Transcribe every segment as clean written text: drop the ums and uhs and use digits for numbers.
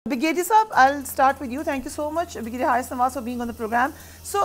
Brigadier Saab, I'll start with you. Thank you so much, Brigadier Haris Nawaz, for being on the program. So,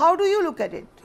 How do you look at it?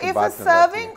if a serving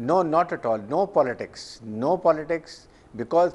no, not at all, no politics, because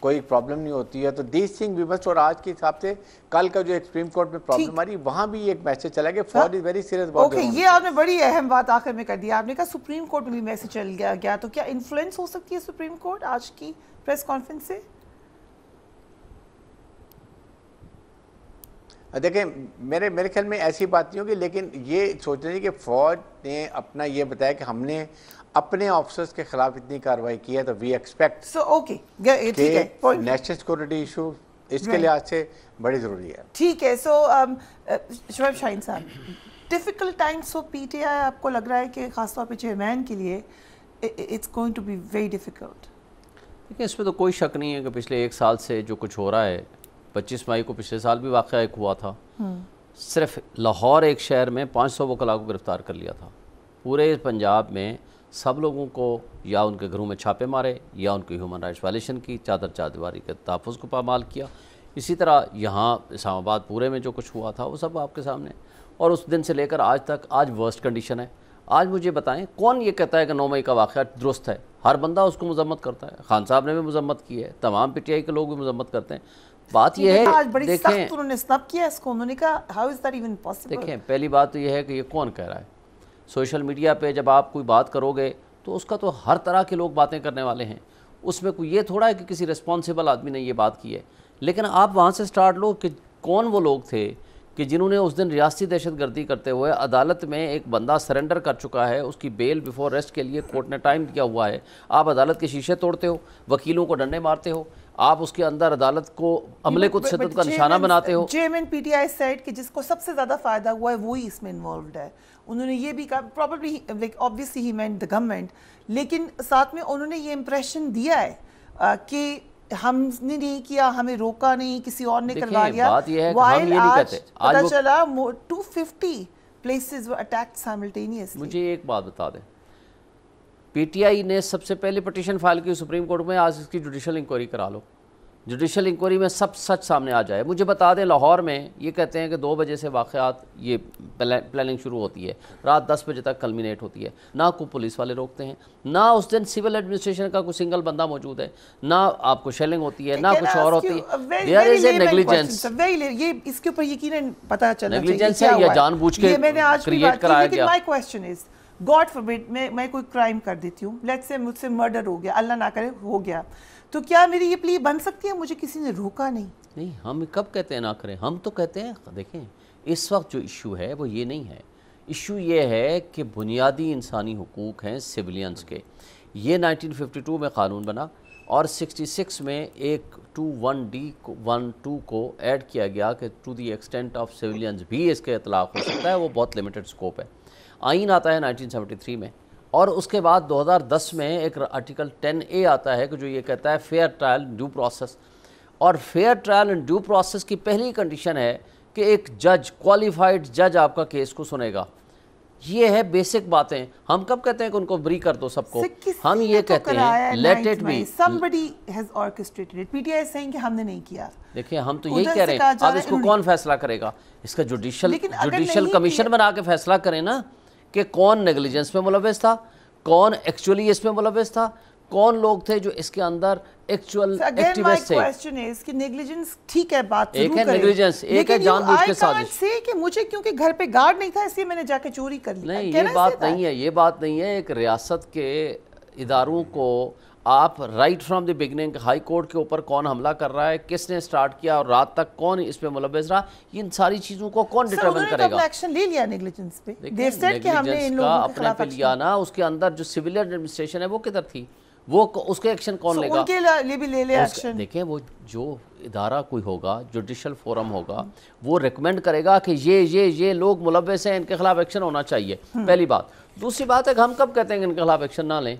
کوئی problem نہیں ہوتی ہے. تو دیس thing we must, اور آج کے حساب سے کل کا جو ایک سپریم کورٹ میں پرابلم آ رہی وہاں بھی ایک میسج چلا کہ فوج is very serious about. Okay, یہ آپ نے بڑی اہم بات آخر میں کر دی. آپ نے کہا سپریم کورٹ میں بھی میسج چل گیا, تو کیا انفلوئنس ہو سکتی ہے سپریم کورٹ آج کی پریس کانفرنس سے؟ دیکھیں میرے خیال میں ایسی بات نہیں ہوگی, لیکن یہ سوچ رہے ہیں کہ فوج نے اپنا یہ بتایا کہ ہم نے اپنے آفیسرز کے خلاف اتنی کارروائی کی ہے, تو وی ایکسپیکٹ کہ نیشنل سیکورٹی ایشو اس کے لحاظ سے بڑی ضروری ہے. ٹھیک ہے. سو شعیب شاہین صاحب, difficult times for P T I, آپ کو لگ رہا ہے کہ خاص طور پہ چیئرمین کے لیے it's going to be very difficult? دیکھیں اس میں تو کوئی شک نہیں ہے کہ پچھلے ایک سال سے جو کچھ ہو رہا ہے, 25 مئی کو پچھلے سال بھی واقعہ ایک ہوا تھا, صرف لاہور ایک شہر میں 500 وکلاء کو گرفتار کر لیا تھا. پورے پنجاب میں سب لوگوں کو یا ان کے گھروں میں چھاپے مارے یا ان کی ہیومن رائٹس وائلیشن کی, چادر چاردیواری کے تحفظ کو پامال کیا. اسی طرح یہاں اسلام آباد پورے میں جو کچھ ہوا تھا وہ سب آپ کے سامنے, اور اس دن سے لے کر آج تک آج ورسٹ کنڈیشن ہے. آج مجھے بتائیں کون یہ کہتا ہے کہ 9 مئی کا واقعہ درست ہے؟ ہر بندہ اس کو مذمت کرتا ہے. خان صاحب نے بھی مذمت کی ہے, تمام پی ٹی آئی کے لوگ بھی مذمت کرتے ہیں. بات یہ ہے دیکھیں پہلی بات تو یہ ہے کہ یہ کون کہہ رہا ہے. سوشل میڈیا پہ جب آپ کوئی بات کرو گے تو اس کا تو ہر طرح کے لوگ باتیں کرنے والے ہیں, اس میں کوئی یہ تھوڑا ہے کہ کسی ریسپانسیبل آدمی نے یہ بات کی ہے. لیکن آپ وہاں سے سٹارٹ لو کہ کون وہ لوگ تھے کہ جنہوں نے اس دن ریاستی دہشت گردی کرتے ہوئے عدالت میں ایک بندہ سرنڈر کر چکا ہے, اس کی بیل بیفور ریسٹ کے لیے کورٹ نے ٹائم دیا ہوا ہے. آپ عدالت کے شیشے توڑتے ہو, وکیلوں کو ڈنڈے مارتے ہو, آپ اس کے اندر عدالت کو عملے کو تشدد کا نشانہ بناتے ہو. Chairman P T I said کہ جس کو سب سے زیادہ فائدہ ہوا ہے وہی اس میں انوالوڈ ہے. انہوں نے یہ بھی کہا, probably obviously he meant the government, لیکن ساتھ میں انہوں نے یہ امپریشن دیا ہے کہ ہم نے نہیں کیا, ہمیں روکا نہیں, کسی اور نے کروا دیا. بات یہ ہے کہ ہم یہ نہیں کہتے. پتہ چلا 250 places were attacked simultaneously. مجھے ایک بات بتا دیں, پی ٹی آئی نے سب سے پہلے پٹیشن فائل کی سپریم کورٹ میں, آج اس کی جوڈیشل انکوائری کرا لو. جوڈیشل انکوائری میں سب سچ سامنے آ جائے. مجھے بتا دیں لاہور میں یہ کہتے ہیں کہ 2 بجے سے واقعات یہ پلاننگ شروع ہوتی ہے, رات 10 بجے تک کلمینیٹ ہوتی ہے. نہ کوئی پولیس والے روکتے ہیں, نہ اس دن سول ایڈمنسٹریشن کا کوئی سنگل بندہ موجود ہے, نہ آپ کو شیلنگ ہوتی ہے, نہ کچھ اور ہوتی ہے. There is a negligence. یہ اس کے اوپر یقیناً پتہ چلنا چاہیے نیگلیجنس ہے یا جان بوجھ کے کریٹ کرایا گیا. مائی کوسچن از, گاڈ فوربڈ میں کوئی کرائم کر دیتی ہوں, لیٹس سے مجھ سے مرڈر ہو گیا, اللہ نہ کرے ہو گیا, تو کیا میری یہ پلی بن سکتی ہے مجھے کسی نے روکا نہیں؟ نہیں, ہم کب کہتے ہیں نہ کریں, ہم تو کہتے ہیں دیکھیں اس وقت جو ایشو ہے وہ یہ نہیں ہے. ایشو یہ ہے کہ بنیادی انسانی حقوق ہیں سیولینز کے. یہ 1952 میں قانون بنا اور 66 میں ایک 21D(12) کو ایڈ کیا گیا کہ ٹو دی ایکسٹینٹ آف سیولینز بھی اس کے اطلاق ہو سکتا ہے. وہ بہت لمیٹڈ سکوپ ہے. آئین آتا ہے 1973 میں, اور اس کے بعد 2010 میں ایک آرٹیکل 10A آتا ہے کہ جو یہ کہتا ہے فیئر ٹرائل ڈیو پروسیس. اور fair trial and due process کی پہلی کنڈیشن ہے کہ ایک جج, کوالیفائڈ جج آپ کا کیس کو سنے گا. یہ ہے بیسک باتیں. ہم کب کہتے ہیں کہ ان کو بری کر دو سب کو, ہم یہ کہتے ہیں let it be. somebody has orchestrated it. PTI is saying کہ ہم نے نہیں کیا. دیکھیں ہم تو یہی کہہ رہے ہیں, اب اس کو کون فیصلہ کرے گا؟ اس کا جوڈیشل کمیشن بنا کے فیصلہ کریں نا کہ کون نیگلیجنس میں ملوث تھا, کون ایکچولی اس میں ملوث تھا, کون لوگ تھے جو اس کے اندر ایکچوئل ایکٹیوسٹ تھے. کوسچن ہے کہ نیگلیجنس ٹھیک ہے, بات ایک ہے نیگلیجنس, ایک ہے جان بوجھ کے سازش. سے کہ مجھے کیونکہ گھر پہ گارڈ نہیں تھا اس لیے میں نے جا کے چوری کر لی. نہیں, یہ بات نہیں ہے, یہ بات نہیں ہے. ایک ریاست کے اداروں کو آپ right from the beginning, high court کے اوپر کون حملہ کر رہا ہے, کس نے سٹارٹ کیا اور رات تک کون اس پہ ملوث رہا, ان ساری چیزوں کو کون ڈیٹرمن کرے گا؟ ایکشن لے لیا نیگلیجنس پہ. نیگلیجنس کا اپنے پہ لیا نا, اس کے اندر جو سول ایڈمنسٹریشن ہے وہ کدھر تھی, وہ اس کے ایکشن کون لے گا؟ ان کے لیے بھی لے لے ایکشن. دیکھیں وہ جو ادارہ کوئی ہوگا, جوڈیشل فورم ہوگا, وہ ریکمینڈ کرے گا کہ یہ لوگ ملوث ہیں, ان کے خلاف ایکشن ہونا چاہیے. پہلی بات. دوسری بات ہے کہ ہم کب کہتے ہیں کہ ان کے خلاف ایکشن نہ لیں؟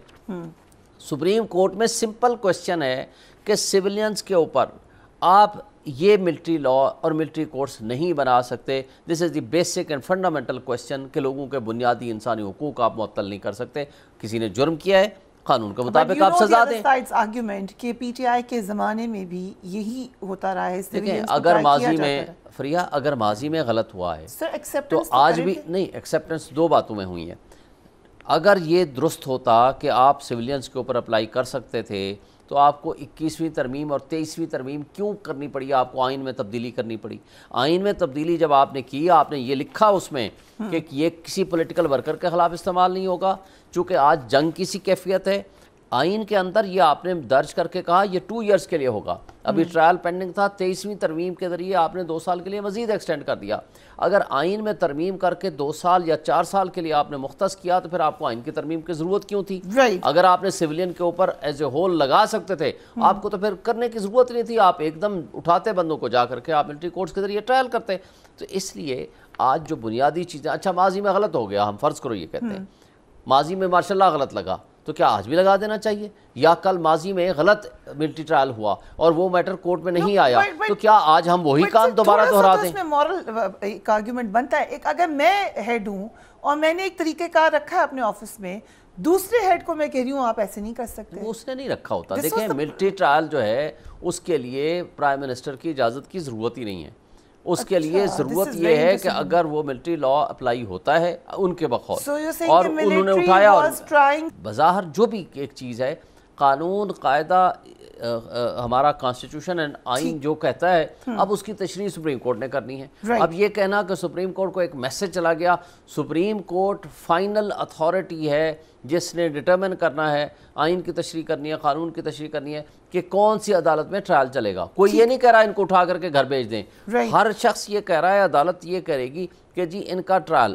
سپریم کورٹ میں سمپل کوسچن ہے کہ سیولینز کے اوپر آپ یہ ملٹری لا اور ملٹری کورٹس نہیں بنا سکتے. This is the basic and fundamental question کہ لوگوں کے بنیادی انسانی حقوق آپ معطل نہیں کر سکتے. کسی نے جرم کیا ہے, قانون کے مطابق آپ سزا دیں. آرگیومنٹ کہ پی ٹی آئی کے زمانے میں بھی یہی ہوتا رہا ہے. دیکھیں اگر ماضی میں فریہ اگر ماضی میں غلط ہوا ہے تو آج بھی نہیں. ایکسیپٹنس 2 باتوں میں ہوئی ہے. اگر یہ درست ہوتا کہ آپ سیولینز کے اوپر اپلائی کر سکتے تھے تو آپ کو 21ویں ترمیم اور 23ویں ترمیم کیوں کرنی پڑی؟ آپ کو آئین میں تبدیلی کرنی پڑی. آئین میں تبدیلی جب آپ نے کی، آپ نے یہ لکھا اس میں کہ یہ کسی پولیٹیکل ورکر کے خلاف استعمال نہیں ہوگا. چونکہ آج جنگ کی سی کیفیت ہے، آئین کے اندر یہ آپ نے درج کر کے کہا یہ 2 ایئرس کے لیے ہوگا. ابھی ٹرائل پینڈنگ تھا، 23ویں ترمیم کے ذریعے آپ نے 2 سال کے لیے مزید ایکسٹینڈ کر دیا. اگر آئین میں ترمیم کر کے 2 سال یا 4 سال کے لیے آپ نے مختص کیا تو پھر آپ کو آئین کی ترمیم کی ضرورت کیوں تھی؟ اگر آپ نے سویلین کے اوپر ایز اے ہول لگا سکتے تھے، آپ کو تو پھر کرنے کی ضرورت نہیں تھی. آپ ایک دم اٹھاتے بندوں کو جا کر کے آپ ملٹری کورٹس کے ذریعے ٹرائل کرتے. تو اس لیے آج جو بنیادی چیزیں، اچھا ماضی میں غلط ہو گیا، ہم فرض کرو یہ کہتے ہیں ماضی میں ماشاء اللہ غلط لگا، تو کیا آج بھی لگا دینا چاہیے؟ یا کل ماضی میں غلط ملٹری ٹرائل ہوا اور وہ میٹر کورٹ میں نہیں آیا تو کیا آج ہم وہی کام دوبارہ دہرا دیں؟ اس میں مورل ایک آرگیومنٹ بنتا ہے. ایک اگر میں ہیڈ ہوں اور میں نے ایک طریقہ کار رکھا ہے اپنے آفس میں، دوسرے ہیڈ کو میں کہہ رہی ہوں آپ ایسے نہیں کر سکتے. اس نے نہیں رکھا ہوتا. دیکھیں ملٹری ٹرائل جو ہے اس کے لیے پرائم منسٹر کی اجازت کی ضرورت ہی نہیں ہے. اس کے لیے ضرورت یہ ہے کہ اگر وہ ملٹری لا اپلائی ہوتا ہے ان کے بخور اور انہوں نے اٹھایا، اور بظاہر جو بھی ایک چیز ہے قانون قاعدہ ہمارا کانسٹیٹیوشن اینڈ آئین جو کہتا ہے، اب اس کی تشریح سپریم کورٹ نے کرنی ہے. اب یہ کہنا کہ سپریم کورٹ کو ایک میسج چلا گیا، سپریم کورٹ فائنل اتھارٹی ہے جس نے ڈٹرمن کرنا ہے، آئین کی تشریح کرنی ہے، قانون کی تشریح کرنی ہے کہ کون سی عدالت میں ٹرائل چلے گا. کوئی یہ نہیں کہہ رہا ان کو اٹھا کر کے گھر بھیج دیں. ہر شخص یہ کہہ رہا ہے، عدالت یہ کرے گی کہ جی ان کا ٹرائل